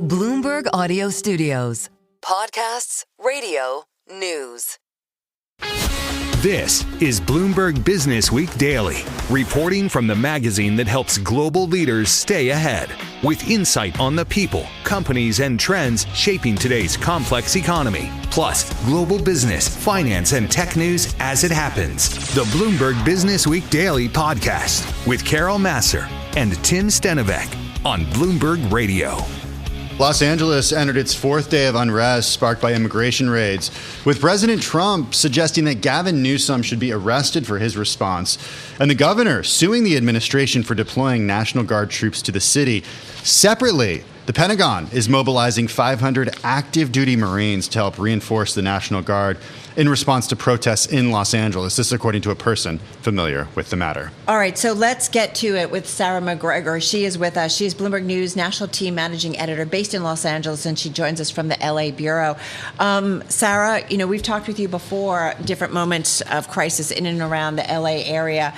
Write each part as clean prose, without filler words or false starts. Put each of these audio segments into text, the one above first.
Bloomberg Audio Studios. Podcasts, radio, news. This is Bloomberg Businessweek Daily, reporting from the magazine that helps global leaders stay ahead, with insight on the people, companies, and trends shaping today's complex economy, plus global business, finance, and tech news as it happens. The Bloomberg Businessweek Daily podcast with Carol Massar and Tim Stenovec on Bloomberg Radio. Los Angeles entered its fourth day of unrest sparked by immigration raids, with President Trump suggesting that Gavin Newsom should be arrested for his response, and the governor suing the administration for deploying National Guard troops to the city. Separately, the Pentagon is mobilizing 500 active duty Marines to help reinforce the National Guard in response to protests in Los Angeles. This according to a person familiar with the matter. All right, so let's get to it with Sarah McGregor. She is with us. She's Bloomberg News National Team Managing Editor based in Los Angeles, and she joins us from the LA Bureau. Sarah, we've talked with you before, different moments of crisis in and around the LA area.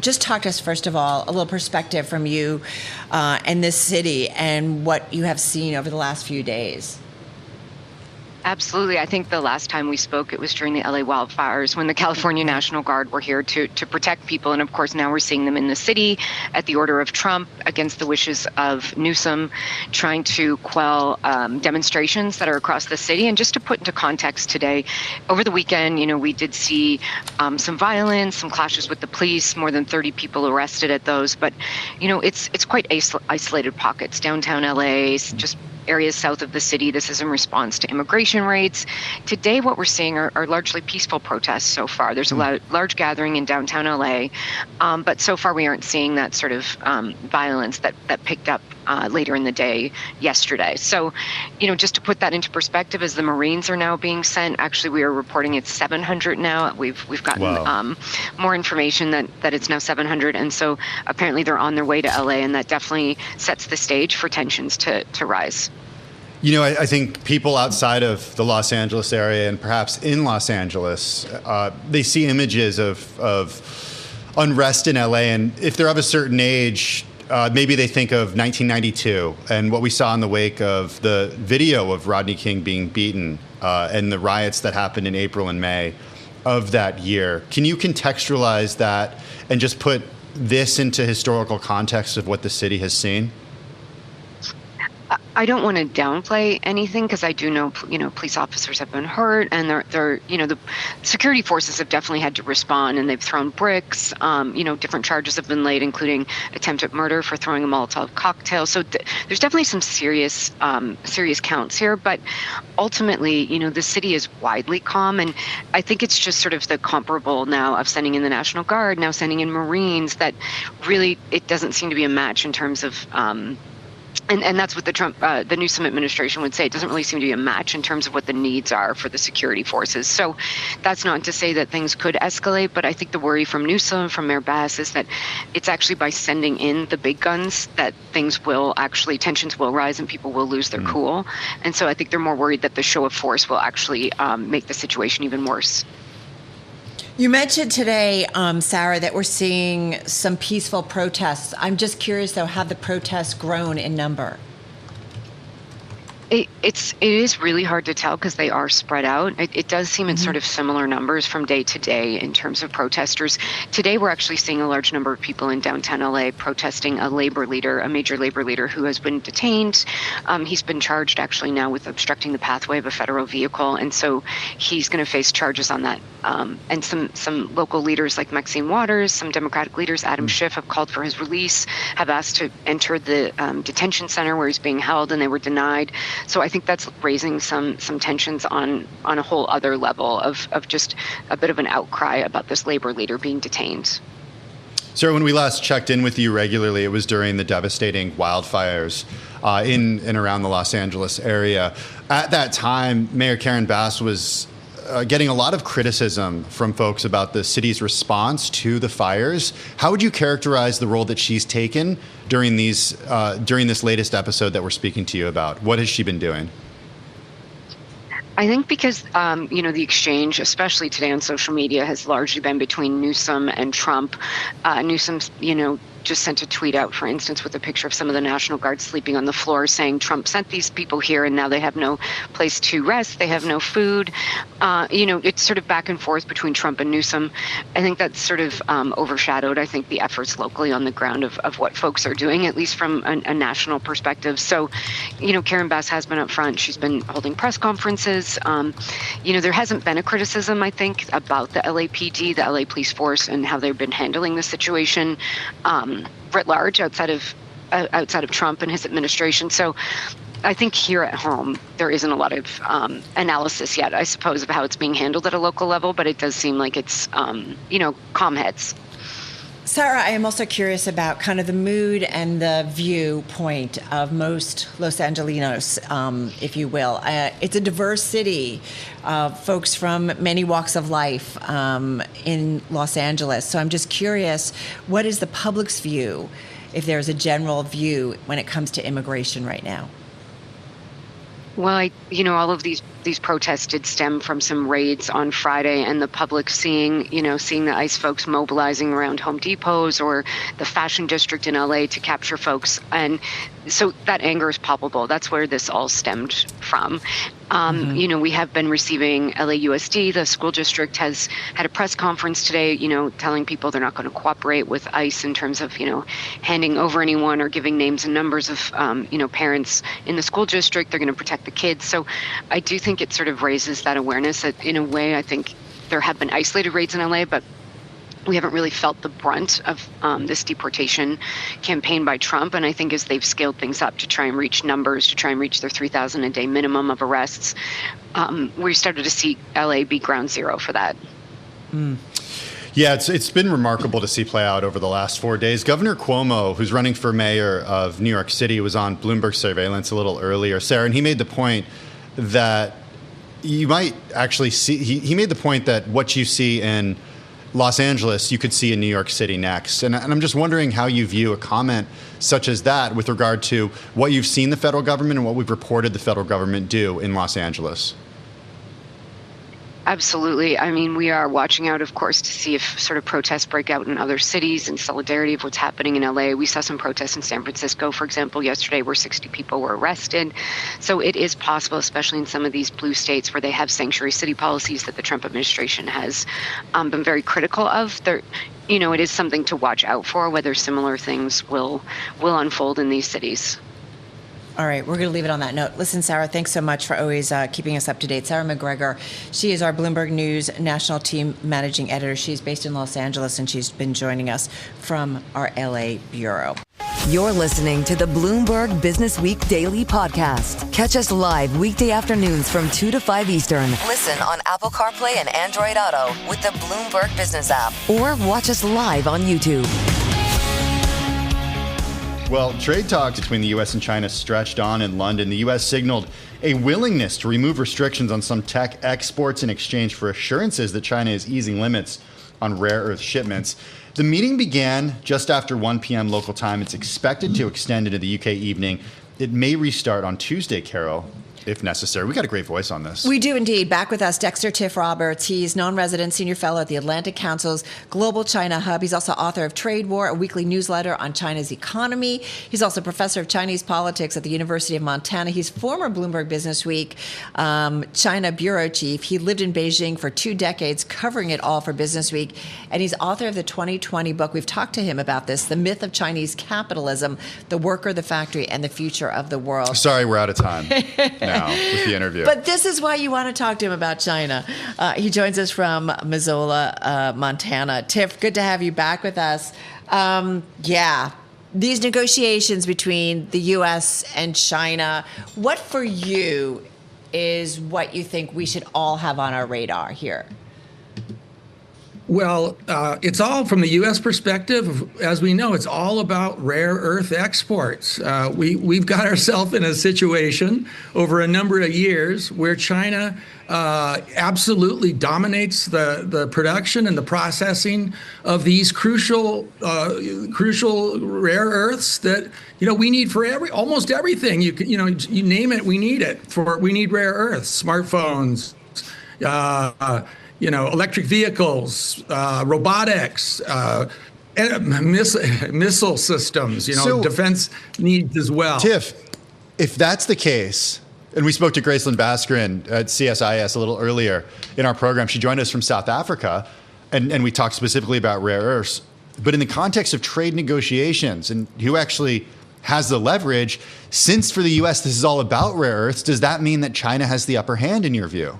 Just talk to us, first of all, a little perspective from you and this city and what you have seen over the last few days. Absolutely. I think the last time we spoke, it was during the LA wildfires when the California National Guard were here to protect people. And of course, now we're seeing them in the city at the order of Trump against the wishes of Newsom, trying to quell demonstrations that are across the city. And just to put into context today, over the weekend, we did see some violence, some clashes with the police, more than 30 people arrested at those. But, it's quite isolated pockets. Downtown LA, just areas south of the city. This is in response to immigration raids. Today, what we're seeing are largely peaceful protests so far. There's a large gathering in downtown LA, but so far we aren't seeing that sort of violence that picked up later in the day yesterday. So, just to put that into perspective, as the Marines are now being sent, actually we are reporting it's 700 now. We've gotten more information that it's now 700, and so apparently they're on their way to LA, and that definitely sets the stage for tensions to rise. I think people outside of the Los Angeles area and perhaps in Los Angeles, they see images of unrest in LA, and if they're of a certain age, maybe they think of 1992 and what we saw in the wake of the video of Rodney King being beaten and the riots that happened in April and May of that year. Can you contextualize that and just put this into historical context of what the city has seen? I don't want to downplay anything because I do know, police officers have been hurt, and they're the security forces have definitely had to respond, and they've thrown bricks. Different charges have been laid, including attempted murder for throwing a Molotov cocktail. So there's definitely some serious counts here. But ultimately, the city is widely calm, and I think it's just sort of the comparable now of sending in the National Guard, now sending in Marines, that really it doesn't seem to be a match in terms of. And that's what the Newsom administration would say. It doesn't really seem to be a match in terms of what the needs are for the security forces. So that's not to say that things could escalate, but I think the worry from Newsom, from Mayor Bass, is that it's actually by sending in the big guns that tensions will rise and people will lose their cool. And so I think they're more worried that the show of force will actually make the situation even worse. You mentioned today, Sarah, that we're seeing some peaceful protests. I'm just curious, though, have the protests grown in number? It is really hard to tell because they are spread out. It does seem in sort of similar numbers from day to day in terms of protesters. Today, we're actually seeing a large number of people in downtown LA protesting a major labor leader who has been detained. He's been charged actually now with obstructing the pathway of a federal vehicle, and so he's going to face charges on that. And some local leaders like Maxine Waters, some Democratic leaders, Adam Schiff, have called for his release, have asked to enter the detention center where he's being held, and they were denied. So I think that's raising some tensions on a whole other level of just a bit of an outcry about this labor leader being detained. Sarah, when we last checked in with you regularly, it was during the devastating wildfires in and around the Los Angeles area. At that time, Mayor Karen Bass was getting a lot of criticism from folks about the city's response to the fires. How would you characterize the role that she's taken during this latest episode that we're speaking to you about? What has she been doing? I think because, the exchange, especially today on social media, has largely been between Newsom and Trump. Newsom's, just sent a tweet out, for instance, with a picture of some of the National Guard sleeping on the floor, saying Trump sent these people here and now they have no place to rest, they have no food. It's sort of back and forth between Trump and Newsom. I think that's sort of overshadowed, I think, the efforts locally on the ground of what folks are doing, at least from a national perspective. So, Karen Bass has been up front. She's been holding press conferences. There hasn't been a criticism, I think, about the LAPD, the LA police force, and how they've been handling the situation writ large outside of Trump and his administration. So I think here at home, there isn't a lot of analysis yet, I suppose, of how it's being handled at a local level, but it does seem like it's, calm heads. Sarah, I am also curious about kind of the mood and the viewpoint of most Los Angelinos, if you will. It's a diverse city, folks from many walks of life in Los Angeles. So I'm just curious, what is the public's view, if there's a general view, when it comes to immigration right now? Well, all of these protests did stem from some raids on Friday, and the public seeing the ICE folks mobilizing around Home Depots or the Fashion District in LA to capture folks. And so that anger is palpable. That's where this all stemmed from. We have been receiving LAUSD. The school district has had a press conference today, telling people they're not going to cooperate with ICE in terms of, handing over anyone or giving names and numbers of, parents in the school district. They're going to protect the kids. So I do think it sort of raises that awareness that, in a way, I think there have been isolated raids in LA, but we haven't really felt the brunt of this deportation campaign by Trump. And I think as they've scaled things up to try and reach numbers, to try and reach their 3,000 a day minimum of arrests, we started to see LA be ground zero for that. Yeah, it's been remarkable to see play out over the last 4 days. Governor Cuomo, who's running for mayor of New York City, was on Bloomberg Surveillance a little earlier, Sarah, and he made the point that you might actually see, he made the point that what you see in Los Angeles, you could see in New York City next. And I'm just wondering how you view a comment such as that with regard to what you've seen the federal government and what we've reported the federal government do in Los Angeles. Absolutely. I mean, we are watching out, of course, to see if sort of protests break out in other cities in solidarity of what's happening in LA. We saw some protests in San Francisco, for example, yesterday where 60 people were arrested. So it is possible, especially in some of these blue states where they have sanctuary city policies that the Trump administration has been very critical of. It is something to watch out for, whether similar things will unfold in these cities. All right, we're going to leave it on that note. Listen, Sarah, thanks so much for always keeping us up to date. Sarah McGregor, she is our Bloomberg News national team managing editor. She's based in Los Angeles, and she's been joining us from our LA bureau. You're listening to the Bloomberg Businessweek Daily Podcast. Catch us live weekday afternoons from 2 to 5 Eastern. Listen on Apple CarPlay and Android Auto with the Bloomberg Business app, or watch us live on YouTube. Well, trade talks between the U.S. and China stretched on in London. The U.S. signaled a willingness to remove restrictions on some tech exports in exchange for assurances that China is easing limits on rare earth shipments. The meeting began just after 1 p.m. local time. It's expected to extend into the UK evening. It may restart on Tuesday, Carol, if necessary. We got a great voice on this. We do indeed. Back with us, Dexter Tiff Roberts. He's non-resident senior fellow at the Atlantic Council's Global China Hub. He's also author of Trade War, a weekly newsletter on China's economy. He's also professor of Chinese politics at the University of Montana. He's former Bloomberg Businessweek China bureau chief. He lived in Beijing for 2 decades, covering it all for Businessweek. And he's author of the 2020 book. We've talked to him about this, The Myth of Chinese Capitalism, The Worker, the Factory, and the Future of the World. Sorry, we're out of time now with the interview. But this is why you want to talk to him about China. He joins us from Missoula, Montana. Tiff, good to have you back with us. These negotiations between the U.S. and China, what for you is what you think we should all have on our radar here? Well, it's all from the U.S. perspective. As we know, it's all about rare earth exports. We've got ourselves in a situation over a number of years where China absolutely dominates the production and the processing of these crucial rare earths that we need for almost everything. You name it, we need it. We need rare earths, smartphones. Electric vehicles, robotics, And missile systems, defense needs as well. Tiff, if that's the case, and we spoke to Gracelyn Baskrin at CSIS a little earlier in our program. She joined us from South Africa, and we talked specifically about rare earths. But in the context of trade negotiations and who actually has the leverage, since for the U.S. this is all about rare earths, does that mean that China has the upper hand in your view?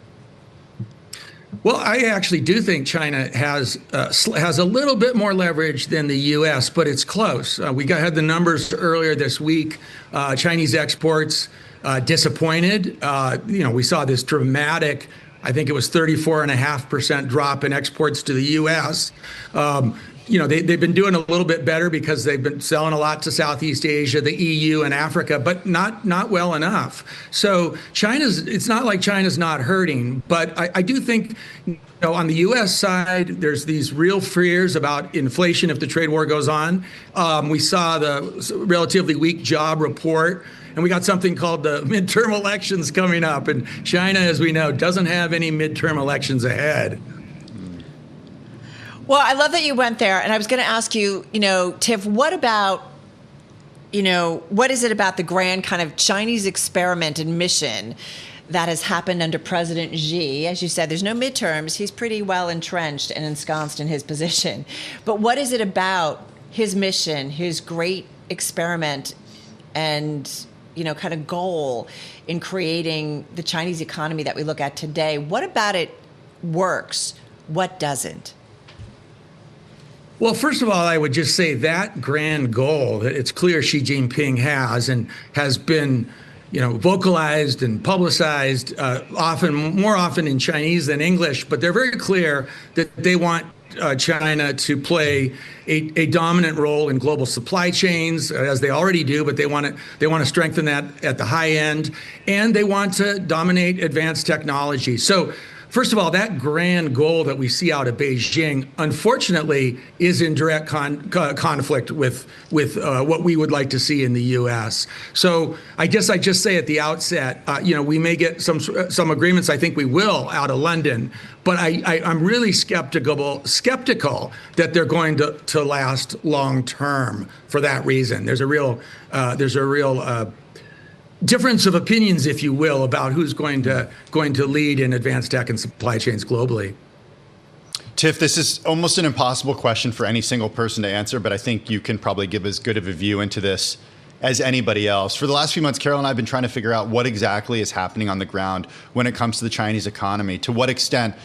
Well, I actually do think China has a little bit more leverage than the U.S., but it's close. We had the numbers earlier this week. Chinese exports disappointed. We saw this dramatic, I think it was 34.5% drop in exports to the U.S. They've been doing a little bit better because they've been selling a lot to Southeast Asia, the EU, and Africa, but not well enough. So it's not like China's not hurting, but I do think on the U.S. side, there's these real fears about inflation if the trade war goes on. We saw the relatively weak job report, and we got something called the midterm elections coming up, and China, as we know, doesn't have any midterm elections ahead. Well, I love that you went there, and I was going to ask you, Tiff, what about, what is it about the grand kind of Chinese experiment and mission that has happened under President Xi? As you said, there's no midterms. He's pretty well entrenched and ensconced in his position. But what is it about his mission, his great experiment, and kind of goal in creating the Chinese economy that we look at today? What about it works? What doesn't? Well, first of all, I would just say that grand goal that it's clear Xi Jinping has and has been, vocalized and publicized more often in Chinese than English, but they're very clear that they want China to play a dominant role in global supply chains, as they already do, but they want to strengthen that at the high end, and they want to dominate advanced technology. So first of all, that grand goal that we see out of Beijing, unfortunately, is in direct conflict with what we would like to see in the U.S. So I guess I just say at the outset, we may get some agreements. I think we will out of London, but I'm really skeptical that they're going to last long term for that reason. There's a real difference of opinions, if you will, about who's going to lead in advanced tech and supply chains globally. Tiff, this is almost an impossible question for any single person to answer, but I think you can probably give as good of a view into this as anybody else. For the last few months, Carol and I have been trying to figure out what exactly is happening on the ground when it comes to the Chinese economy. To what extent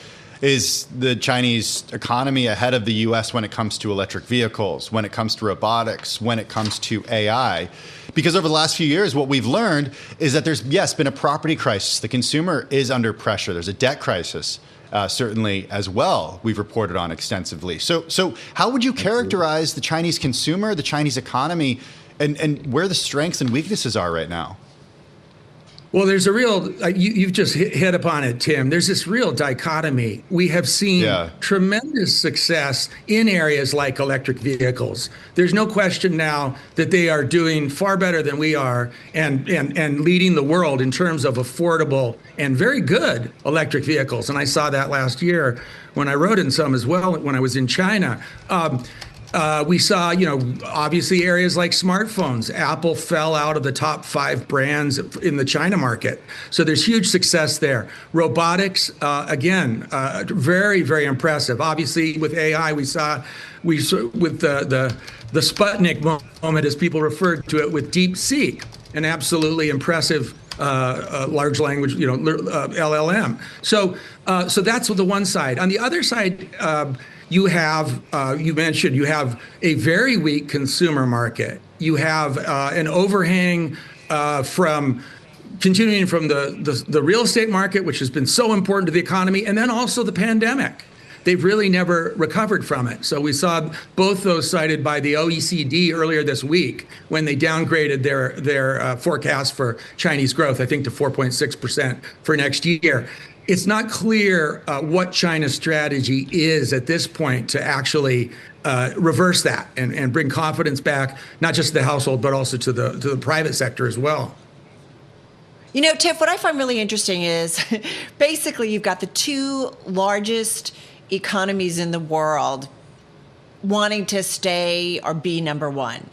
is the Chinese economy ahead of the U.S. when it comes to electric vehicles, when it comes to robotics, when it comes to AI? Because over the last few years, what we've learned is that there's, yes, been a property crisis. The consumer is under pressure. There's a debt crisis, certainly, as well, we've reported on extensively. So how would you characterize the Chinese consumer, the Chinese economy, and where the strengths and weaknesses are right now? Well, there's a real, you've just hit upon it, Tim. There's this real dichotomy. We have seen tremendous success in areas like electric vehicles. There's no question now that they are doing far better than we are and leading the world in terms of affordable and very good electric vehicles. And I saw that last year when I rode in some as well when I was in China. We saw, obviously areas like smartphones. Apple fell out of the top 5 brands in the China market. So there's huge success there. Robotics, again, very, very impressive. Obviously, with AI, we saw with the Sputnik moment, as people referred to it, with DeepSeek, an absolutely impressive large language, LLM. So that's the one side. On the other side, you have, you mentioned, you have a very weak consumer market. You have an overhang continuing from the real estate market, which has been so important to the economy, and then also the pandemic. They've really never recovered from it. So we saw both those cited by the OECD earlier this week when they downgraded their forecast for Chinese growth, I think, to 4.6% for next year. It's not clear what China's strategy is at this point to actually reverse that and bring confidence back, not just to the household, but also to the private sector as well. Tiff, what I find really interesting is basically you've got the 2 largest economies in the world wanting to stay or be number one,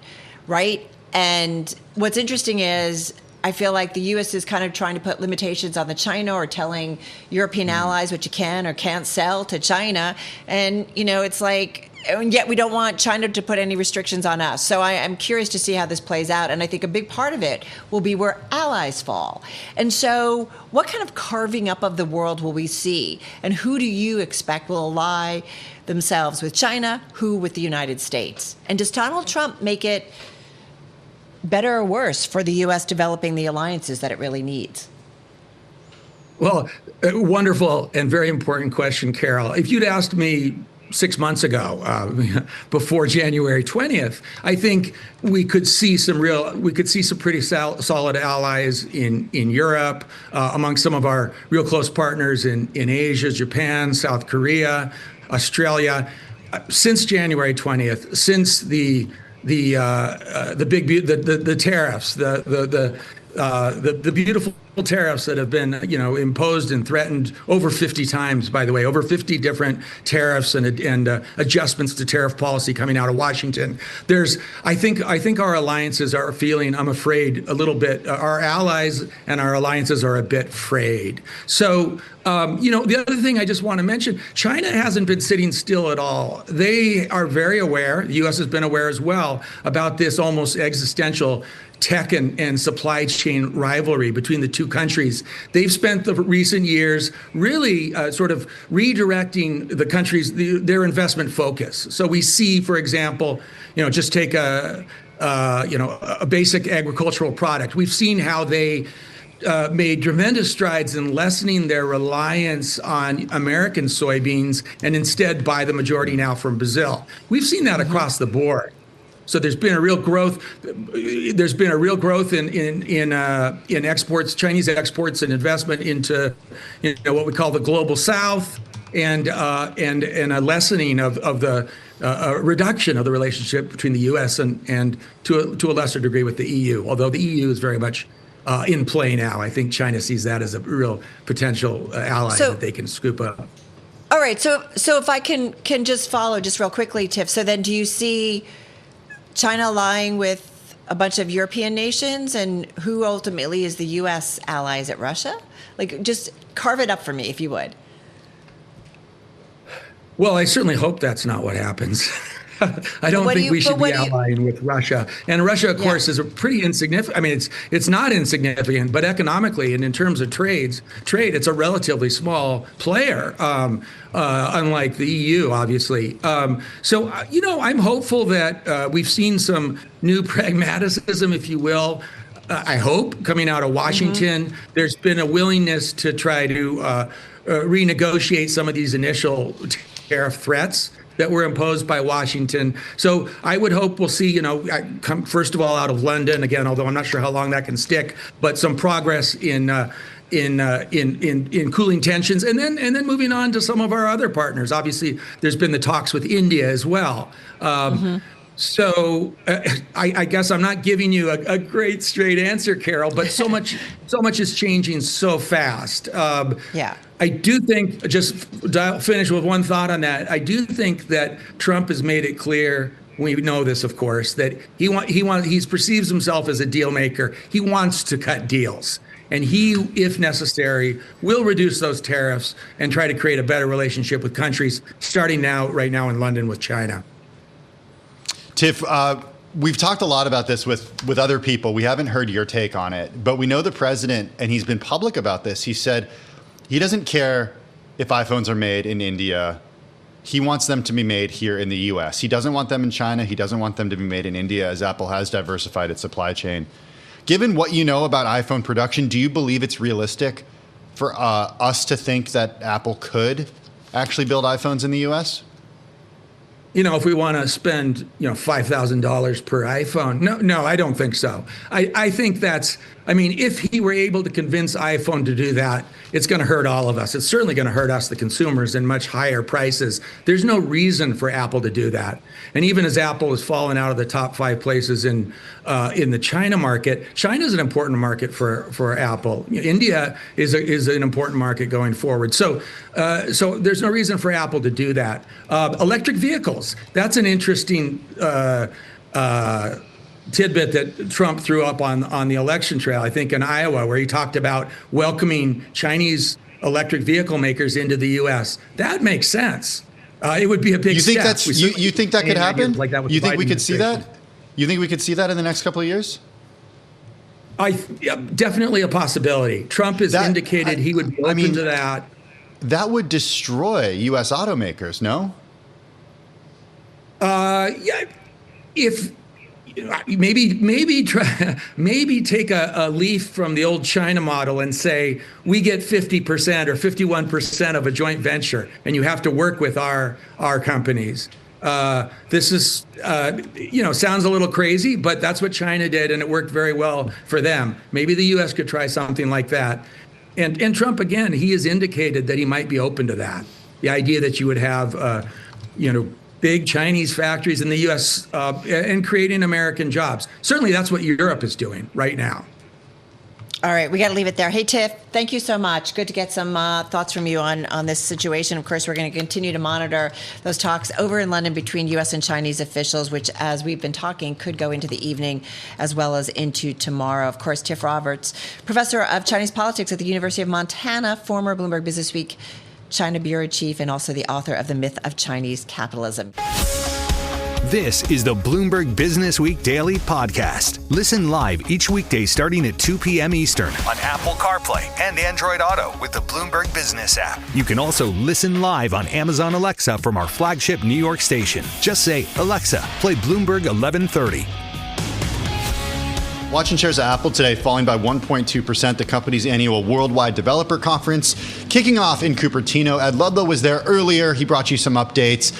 right? And what's interesting is I feel like the U.S. is kind of trying to put limitations on the China or telling European allies what you can or can't sell to China. And, it's like, and yet we don't want China to put any restrictions on us. So I'm curious to see how this plays out. And I think a big part of it will be where allies fall. And so what kind of carving up of the world will we see? And who do you expect will ally themselves with China, who with the United States? And does Donald Trump make it better or worse for the U.S. developing the alliances that it really needs? Well, wonderful and very important question, Carol. If you'd asked me 6 months ago, before January 20th, I think we could see some pretty solid allies in Europe, among some of our real close partners in Asia, Japan, South Korea, Australia. Since January 20th, since the tariffs, the beautiful tariffs that have been, imposed and threatened over 50 times, by the way, over 50 different tariffs and adjustments to tariff policy coming out of Washington. I think our alliances are feeling, I'm afraid, a little bit, our allies and our alliances are a bit frayed. So, the other thing I just want to mention, China hasn't been sitting still at all. They are very aware, the U.S. has been aware as well, about this almost existential tech and supply chain rivalry between the two countries. They've spent the recent years really sort of redirecting the countries, their investment focus. So we see, for example, just take a basic agricultural product. We've seen how they made tremendous strides in lessening their reliance on American soybeans and instead buy the majority now from Brazil. We've seen that across the board. So there's been a real growth. There's been a real growth in exports, Chinese exports, and investment into what we call the global South, and a lessening of the reduction of the relationship between the U.S. and to a lesser degree with the EU. Although the EU is very much in play now. I think China sees that as a real potential ally that they can scoop up. All right. So if I can just follow just real quickly, Tiff. So then, do you see China allying with a bunch of European nations, and who ultimately is the U.S. ally? Is it Russia? Like, just carve it up for me, if you would. Well, I certainly hope that's not what happens. I don't think we should be allying with Russia. And Russia, of course, is a pretty insignificant. I mean, it's not insignificant, but economically and in terms of trade, it's a relatively small player, unlike the EU, obviously. So, I'm hopeful that we've seen some new pragmatism, if you will. I hope coming out of Washington, there's been a willingness to try to renegotiate some of these initial tariff threats that were imposed by Washington. So I would hope we'll see, come first of all out of London again, although I'm not sure how long that can stick, but some progress in cooling tensions, and then moving on to some of our other partners. Obviously, there's been the talks with India as well. So I guess I'm not giving you a great straight answer, Carol, but so much is changing so fast. I do think, just finish with one thought on that. I do think that Trump has made it clear, we know this, of course, that he perceives himself as a deal maker. He wants to cut deals. And he, if necessary, will reduce those tariffs and try to create a better relationship with countries, starting right now in London with China. Tiff, we've talked a lot about this with other people. We haven't heard your take on it, but we know the president, and he's been public about this. He said he doesn't care if iPhones are made in India. He wants them to be made here in the U.S. He doesn't want them in China. He doesn't want them to be made in India, as Apple has diversified its supply chain. Given what you know about iPhone production, do you believe it's realistic for us to think that Apple could actually build iPhones in the U.S.? If we want to spend, $5,000 per iPhone, no, I don't think so. I think if he were able to convince iPhone to do that, it's going to hurt all of us. It's certainly going to hurt us, the consumers, in much higher prices. There's no reason for Apple to do that. And even as Apple has fallen out of the top 5 places in the China market, China is an important market for Apple. India is an important market going forward. So there's no reason for Apple to do that. Electric vehicles. vehicles. That's an interesting tidbit that Trump threw up on the election trail, I think in Iowa, where he talked about welcoming Chinese electric vehicle makers into the U.S. That makes sense. It would be a big step. You think that could happen? Like that with you the think Biden we could see that? administration. You think we could see that in the next couple of years? Definitely a possibility. Trump has indicated he would be open to that. That would destroy U.S. automakers, no? If maybe take a leaf from the old China model and say we get 50% or 51% of a joint venture, and you have to work with our companies. This is sounds a little crazy, but that's what China did, and it worked very well for them. Maybe the U.S. could try something like that. And Trump, again, he has indicated that he might be open to that. The idea that you would have big Chinese factories in the U.S. And creating American jobs. Certainly that's what Europe is doing right now. All right, we got to leave it there. Hey, Tiff, thank you so much. Good to get some thoughts from you on this situation. Of course, we're going to continue to monitor those talks over in London between U.S. and Chinese officials, which, as we've been talking, could go into the evening as well as into tomorrow. Of course, Tiff Roberts, professor of Chinese politics at the University of Montana, former Bloomberg Businessweek China bureau chief, and also the author of The Myth of Chinese Capitalism. This is the Bloomberg Businessweek Daily Podcast. Listen live each weekday starting at 2 p.m. Eastern on Apple CarPlay and Android Auto with the Bloomberg Business app. You can also listen live on Amazon Alexa from our flagship New York station. Just say, Alexa, play Bloomberg 1130. Watching shares of Apple today falling by 1.2%, the company's annual Worldwide Developer Conference kicking off in Cupertino. Ed Ludlow was there earlier. He brought you some updates.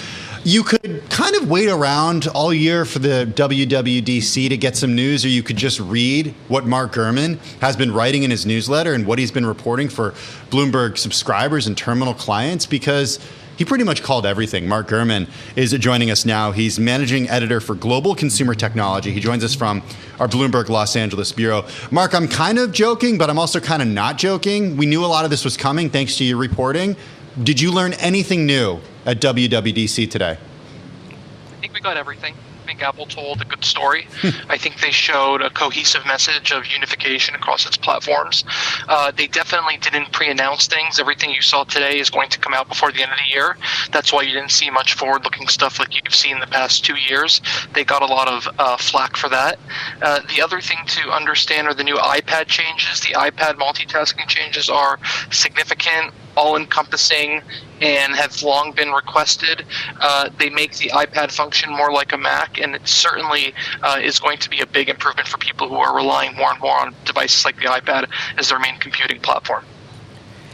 You could kind of wait around all year for the WWDC to get some news, or you could just read what Mark Gurman has been writing in his newsletter and what he's been reporting for Bloomberg subscribers and terminal clients, because he pretty much called everything. Mark Gurman is joining us now. He's managing editor for Global Consumer Technology. He joins us from our Bloomberg Los Angeles bureau. Mark, I'm kind of joking, but I'm also kind of not joking. We knew a lot of this was coming thanks to your reporting. Did you learn anything new at WWDC today? I think we got everything. I think Apple told a good story. I think they showed a cohesive message of unification across its platforms. They definitely didn't pre-announce things. Everything you saw today is going to come out before the end of the year. That's why you didn't see much forward-looking stuff like you've seen the past 2 years. They got a lot of flack for that. The other thing to understand are the new iPad changes. The iPad multitasking changes are significant, all-encompassing, and have long been requested. They make the iPad function more like a Mac, and it certainly is going to be a big improvement for people who are relying more and more on devices like the iPad as their main computing platform.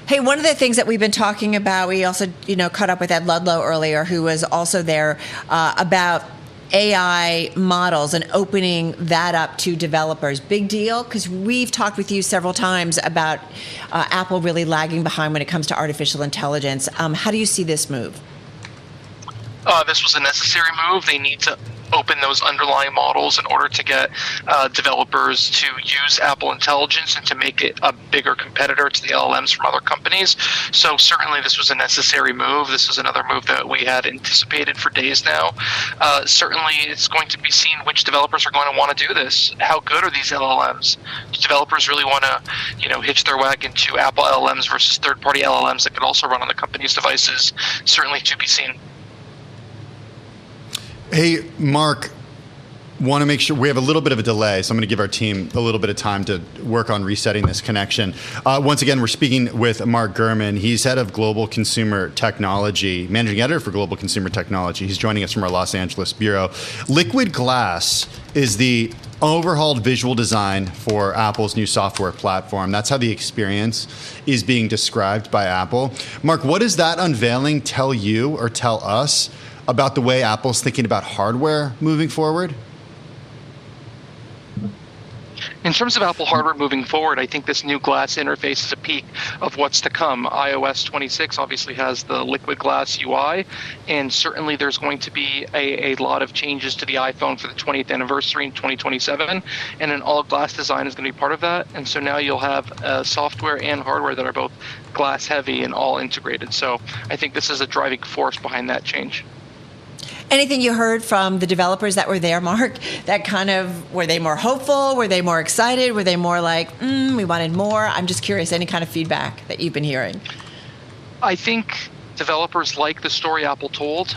Hey, one of the things that we've been talking about, we also, caught up with Ed Ludlow earlier, who was also there, about AI models and opening that up to developers. Big deal, because we've talked with you several times about Apple really lagging behind when it comes to artificial intelligence. How do you see this move? This was a necessary move. They need to open those underlying models in order to get developers to use Apple Intelligence and to make it a bigger competitor to the LLMs from other companies. So certainly this was a necessary move. This is another move that we had anticipated for days now. Certainly it's going to be seen which developers are going to want to do this. How good are these LLMs? Do developers really want to, hitch their wagon to Apple LLMs versus third-party LLMs that could also run on the company's devices? Certainly to be seen. Hey, Mark, want to make sure we have a little bit of a delay, so I'm going to give our team a little bit of time to work on resetting this connection. Once again, we're speaking with Mark Gurman. He's head of Global Consumer Technology, managing editor for Global Consumer Technology. He's joining us from our Los Angeles bureau. Liquid Glass is the overhauled visual design for Apple's new software platform. That's how the experience is being described by Apple. Mark, what does that unveiling tell you or tell us about the way Apple's thinking about hardware moving forward? In terms of Apple hardware moving forward, I think this new glass interface is a peak of what's to come. iOS 26 obviously has the Liquid Glass UI, and certainly there's going to be a lot of changes to the iPhone for the 20th anniversary in 2027, and an all-glass design is going to be part of that. And so now you'll have software and hardware that are both glass-heavy and all integrated. So I think this is a driving force behind that change. Anything you heard from the developers that were there, Mark, that kind of, were they more hopeful? Were they more excited? Were they more like, we wanted more? I'm just curious, any kind of feedback that you've been hearing? I think developers like the story Apple told.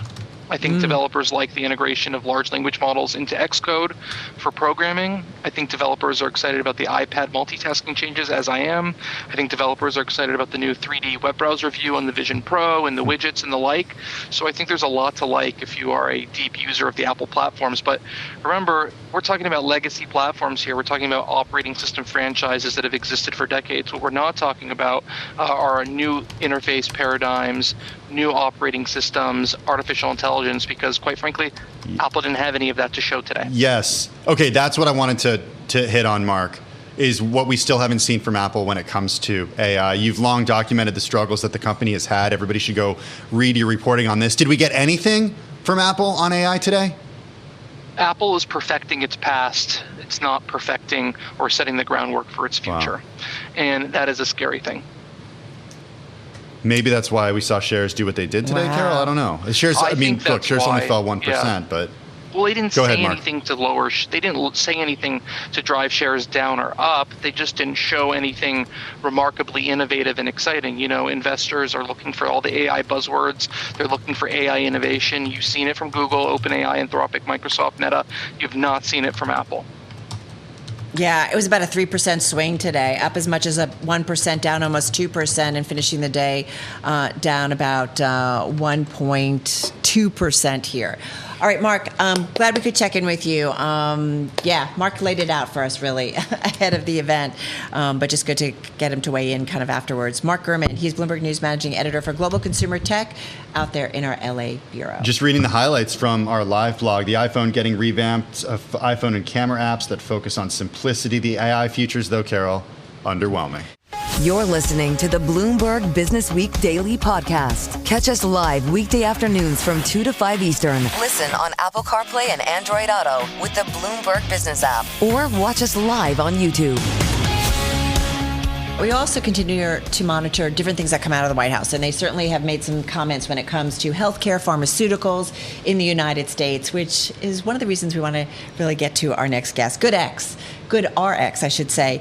I think developers like the integration of large language models into Xcode for programming. I think developers are excited about the iPad multitasking changes, as I am. I think developers are excited about the new 3D web browser view on the Vision Pro and the widgets and the like. So I think there's a lot to like if you are a deep user of the Apple platforms. But remember, we're talking about legacy platforms here. We're talking about operating system franchises that have existed for decades. What we're not talking about are new interface paradigms, new operating systems, artificial intelligence, because quite frankly, Apple didn't have any of that to show today. Yes. Okay, that's what I wanted to hit on, Mark, is what we still haven't seen from Apple when it comes to AI. You've long documented the struggles that the company has had. Everybody should go read your reporting on this. Did we get anything from Apple on AI today? Apple is perfecting its past. It's not perfecting or setting the groundwork for its future. Wow. And that is a scary thing. Maybe that's why we saw shares do what they did today, Wow. Carol. I don't know. Shares. I mean, look, shares only fell 1%, yeah. but well, they didn't say ahead, Mark. anything to lower. They didn't say anything to drive shares down or up. They just didn't show anything remarkably innovative and exciting. You know, investors are looking for all the AI buzzwords. They're looking for AI innovation. You've seen it from Google, OpenAI, Anthropic, Microsoft, Meta. You've not seen it from Apple. Yeah, it was about a 3% swing today, up as much as a 1%, down almost 2%, and finishing the day down about 1.2% here. All right, Mark, glad we could check in with you. Mark laid it out for us really ahead of the event, but just good to get him to weigh in kind of afterwards. Mark Gurman, he's Bloomberg News Managing Editor for Global Consumer Tech out there in our LA bureau. Just reading the highlights from our live blog, the iPhone getting revamped, iPhone and camera apps that focus on simplicity. The AI features, though, Carol, underwhelming. You're listening to the Bloomberg Businessweek Daily Podcast. Catch us live weekday afternoons from 2 to 5 Eastern. Listen on Apple CarPlay and Android Auto with the Bloomberg Business app. Or watch us live on YouTube. We also continue to monitor different things that come out of the White House, and they certainly have made some comments when it comes to healthcare, pharmaceuticals in the United States, which is one of the reasons we want to really get to our next guest, GoodRx, I should say.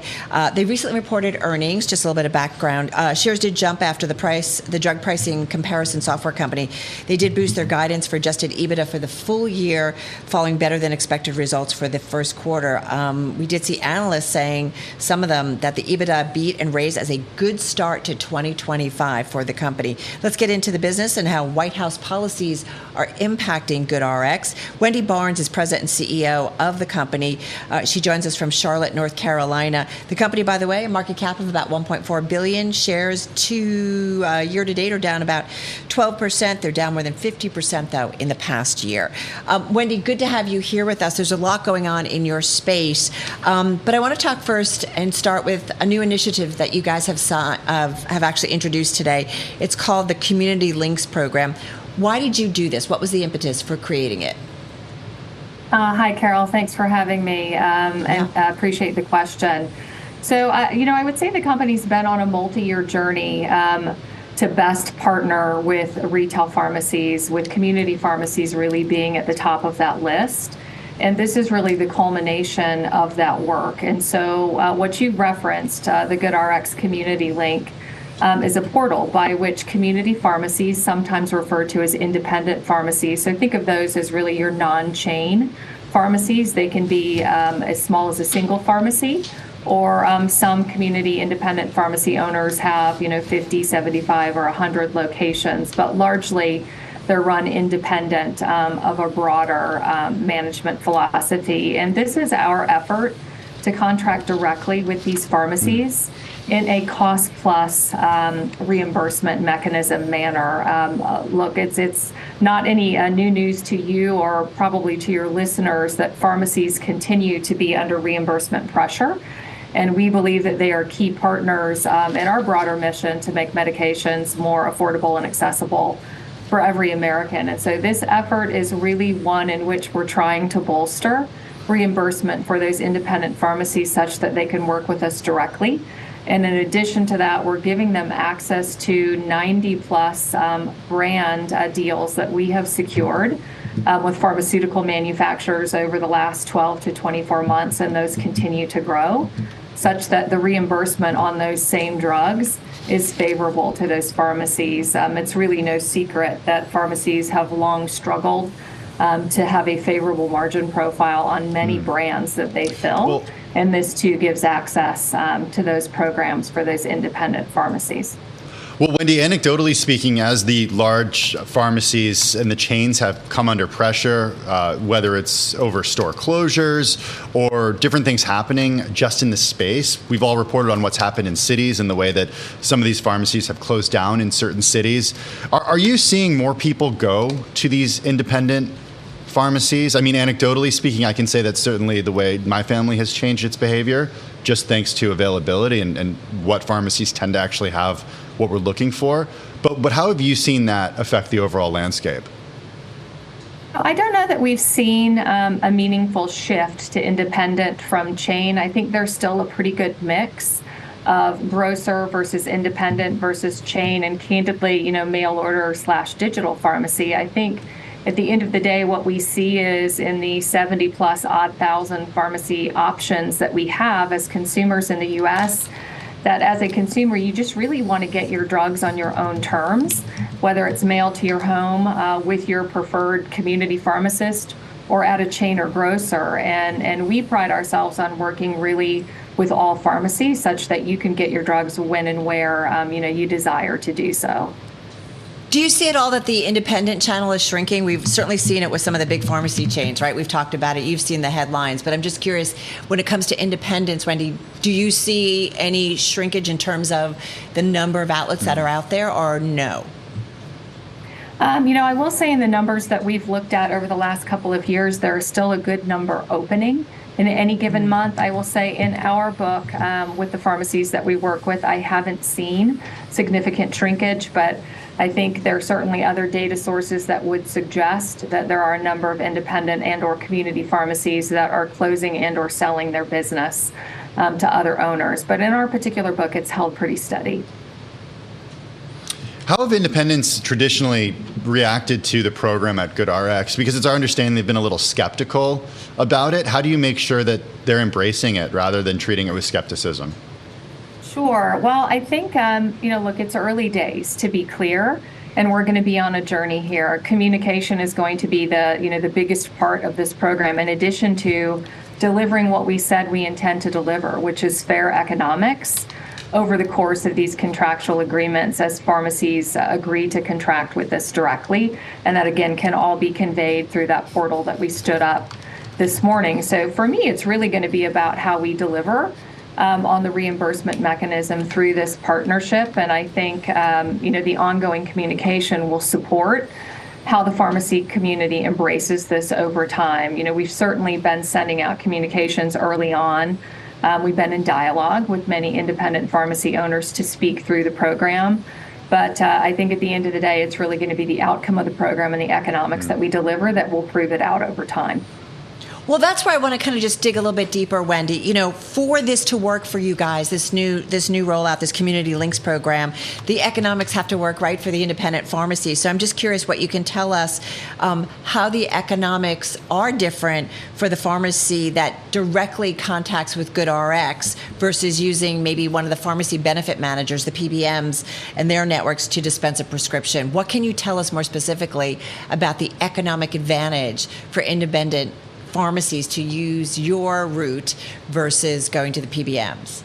They recently reported earnings. Just a little bit of background. Shares did jump after the drug pricing comparison software company. They did boost their guidance for adjusted EBITDA for the full year, following better than expected results for the first quarter. We did see analysts saying, some of them, that the EBITDA beat and raised as a good start to 2025 for the company. Let's get into the business and how White House policies are impacting GoodRx. Wendy Barnes is president and CEO of the company. She joins us from Charlotte, North Carolina. The company, by the way, a market cap of about $1.4 billion. Shares year to date are down about 12%. They're down more than 50%, though, in the past year. Wendy, good to have you here with us. There's a lot going on in your space. But I want to talk first and start with a new initiative that you guys have actually introduced today. It's called the Community Links Program. Why did you do this? What was the impetus for creating it? Hi, Carol. Thanks for having me, and appreciate the question. So, I would say the company's been on a multi-year journey to best partner with retail pharmacies, with community pharmacies really being at the top of that list. And this is really the culmination of that work. And so what you referenced, the GoodRx Community Link, is a portal by which community pharmacies, sometimes referred to as independent pharmacies, so think of those as really your non-chain pharmacies. They can be as small as a single pharmacy, or some community independent pharmacy owners have 50, 75, or 100 locations, but largely they're run independent of a broader management philosophy. And this is our effort to contract directly with these pharmacies in a cost-plus reimbursement mechanism manner. Look, it's not any new news to you or probably to your listeners that pharmacies continue to be under reimbursement pressure. And we believe that they are key partners in our broader mission to make medications more affordable and accessible for every American. And so this effort is really one in which we're trying to bolster reimbursement for those independent pharmacies such that they can work with us directly. And in addition to that, we're giving them access to 90 plus brand deals that we have secured with pharmaceutical manufacturers over the last 12 to 24 months, and those continue to grow, such that the reimbursement on those same drugs is favorable to those pharmacies. It's really no secret that pharmacies have long struggled to have a favorable margin profile on many brands that they fill. And this too gives access to those programs for those independent pharmacies. Well, Wendy, anecdotally speaking, as the large pharmacies and the chains have come under pressure, whether it's over store closures or different things happening just in the space, we've all reported on what's happened in cities and the way that some of these pharmacies have closed down in certain cities. Are you seeing more people go to these independent pharmacies? I mean, anecdotally speaking, I can say that's certainly the way my family has changed its behavior, just thanks to availability and what pharmacies tend to actually have what we're looking for. But how have you seen that affect the overall landscape? I don't know that we've seen a meaningful shift to independent from chain. I think there's still a pretty good mix of grocer versus independent versus chain, and candidly, mail order / digital pharmacy. I think at the end of the day, what we see is in the 70 plus odd thousand pharmacy options that we have as consumers in the U.S., that as a consumer, you just really want to get your drugs on your own terms, whether it's mailed to your home with your preferred community pharmacist or at a chain or grocer. And we pride ourselves on working really with all pharmacies such that you can get your drugs when and where you desire to do so. Do you see at all that the independent channel is shrinking? We've certainly seen it with some of the big pharmacy chains, right? We've talked about it. You've seen the headlines. But I'm just curious, when it comes to independents, Wendy, do you see any shrinkage in terms of the number of outlets that are out there, or no? I will say in the numbers that we've looked at over the last couple of years, there is still a good number opening in any given month. I will say in our book, with the pharmacies that we work with, I haven't seen significant shrinkage, but I think there are certainly other data sources that would suggest that there are a number of independent and or community pharmacies that are closing and or selling their business to other owners. But in our particular book, it's held pretty steady. How have independents traditionally reacted to the program at GoodRx? Because it's our understanding they've been a little skeptical about it. How do you make sure that they're embracing it rather than treating it with skepticism? Sure. Well, I think, look, it's early days, to be clear, and we're going to be on a journey here. Communication is going to be the biggest part of this program, in addition to delivering what we said we intend to deliver, which is fair economics over the course of these contractual agreements as pharmacies agree to contract with us directly. And that, again, can all be conveyed through that portal that we stood up this morning. So for me, it's really going to be about how we deliver on the reimbursement mechanism through this partnership. And I think, the ongoing communication will support how the pharmacy community embraces this over time. We've certainly been sending out communications early on. We've been in dialogue with many independent pharmacy owners to speak through the program. But I think at the end of the day, it's really going to be the outcome of the program and the economics that we deliver that will prove it out over time. Well, that's where I want to kind of just dig a little bit deeper, Wendy. For this to work for you guys, this new rollout, this Community Links program, the economics have to work right for the independent pharmacy. So I'm just curious what you can tell us how the economics are different for the pharmacy that directly contacts with GoodRx versus using maybe one of the pharmacy benefit managers, the PBMs, and their networks to dispense a prescription. What can you tell us more specifically about the economic advantage for independent pharmacies to use your route versus going to the PBMs?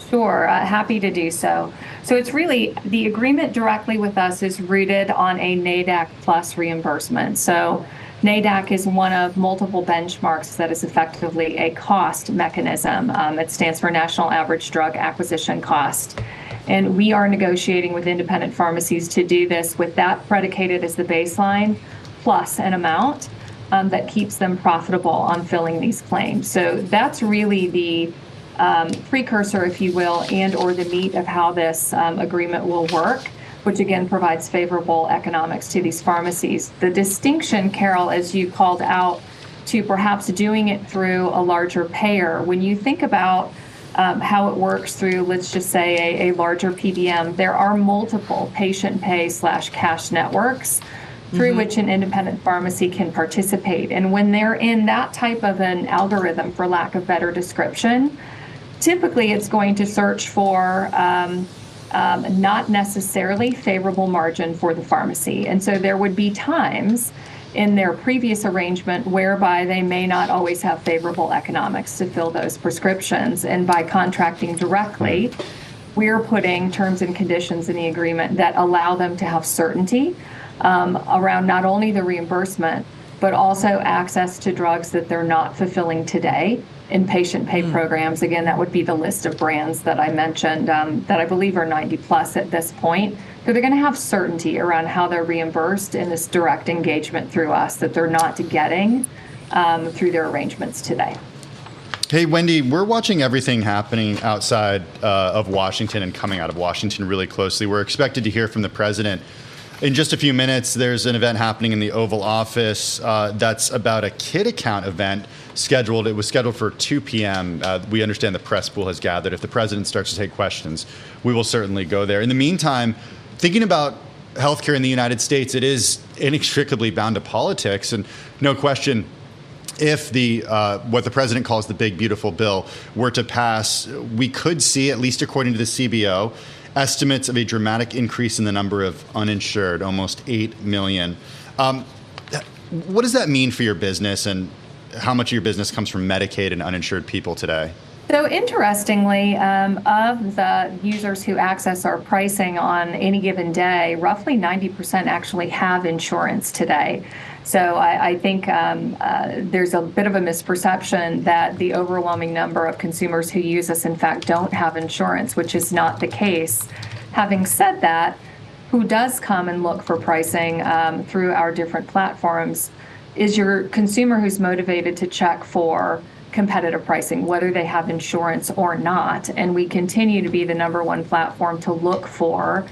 Sure, happy to do so. So it's really, the agreement directly with us is rooted on a NADAC plus reimbursement. So NADAC is one of multiple benchmarks that is effectively a cost mechanism. It stands for National Average Drug Acquisition Cost. And we are negotiating with independent pharmacies to do this with that predicated as the baseline plus an amount that keeps them profitable on filling these claims. So that's really the precursor, if you will, and or the meat of how this agreement will work, which again provides favorable economics to these pharmacies. The distinction, Carol, as you called out, to perhaps doing it through a larger payer, when you think about how it works through, let's just say, a larger PBM, there are multiple patient pay / cash networks through which an independent pharmacy can participate. And when they're in that type of an algorithm, for lack of better description, typically it's going to search for not necessarily favorable margin for the pharmacy. And so there would be times in their previous arrangement whereby they may not always have favorable economics to fill those prescriptions. And by contracting directly, we're putting terms and conditions in the agreement that allow them to have certainty around not only the reimbursement, but also access to drugs that they're not fulfilling today in patient pay programs. Again, that would be the list of brands that I mentioned that I believe are 90 plus at this point. So they're going to have certainty around how they're reimbursed in this direct engagement through us that they're not getting through their arrangements today. Hey, Wendy, we're watching everything happening outside of Washington and coming out of Washington really closely. We're expected to hear from the president in just a few minutes. There's an event happening in the Oval Office that's about a kid account event scheduled. It was scheduled for 2 p.m. We understand the press pool has gathered. If the president starts to take questions, we will certainly go there. In the meantime, thinking about healthcare in the United States, it is inextricably bound to politics, and no question, if the what the president calls the big beautiful bill were to pass, we could see, at least according to the CBO, estimates of a dramatic increase in the number of uninsured, almost 8 million. What does that mean for your business, and how much of your business comes from Medicaid and uninsured people today? So interestingly, of the users who access our pricing on any given day, roughly 90% actually have insurance today. So I think there's a bit of a misperception that the overwhelming number of consumers who use us, in fact, don't have insurance, which is not the case. Having said that, who does come and look for pricing through our different platforms is your consumer who's motivated to check for competitive pricing, whether they have insurance or not. And we continue to be the number one platform to look for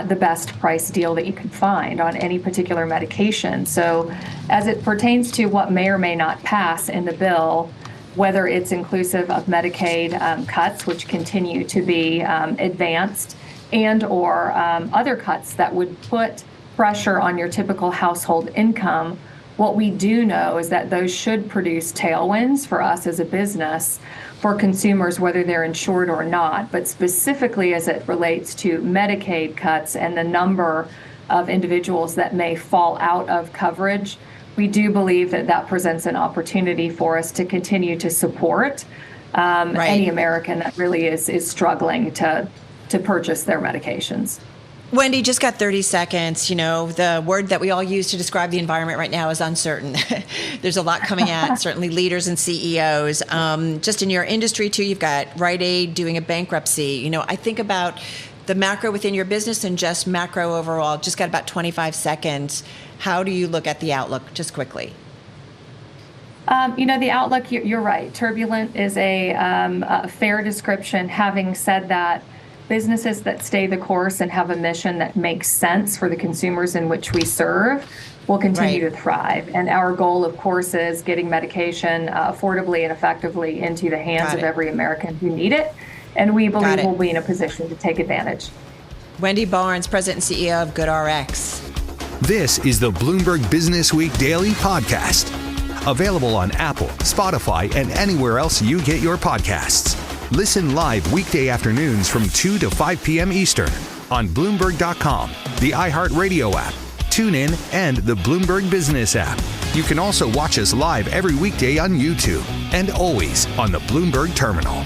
the best price deal that you can find on any particular medication. So as it pertains to what may or may not pass in the bill, whether it's inclusive of Medicaid cuts, which continue to be advanced, and or other cuts that would put pressure on your typical household income, what we do know is that those should produce tailwinds for us as a business, for consumers, whether they're insured or not. But specifically as it relates to Medicaid cuts and the number of individuals that may fall out of coverage, we do believe that that presents an opportunity for us to continue to support any American that really is struggling to purchase their medications. Wendy, just got 30 seconds. You know, the word that we all use to describe the environment right now is uncertain. There's a lot coming at certainly leaders and CEOs. Just in your industry, too, you've got Rite Aid doing a bankruptcy. You know, I think about the macro within your business and just macro overall. Just got about 25 seconds. How do you look at the outlook, just quickly? You know, the outlook, you're right. Turbulent is a fair description. Having said that, businesses that stay the course and have a mission that makes sense for the consumers in which we serve will continue to thrive. And our goal, of course, is getting medication affordably and effectively into the hands of every American who need it. And we believe we'll be in a position to take advantage. Wendy Barnes, President and CEO of GoodRx. This is the Bloomberg Businessweek Daily Podcast. Available on Apple, Spotify, and anywhere else you get your podcasts. Listen live weekday afternoons from 2 to 5 p.m. Eastern on Bloomberg.com, the iHeartRadio app, TuneIn, and the Bloomberg Business app. You can also watch us live every weekday on YouTube and always on the Bloomberg Terminal.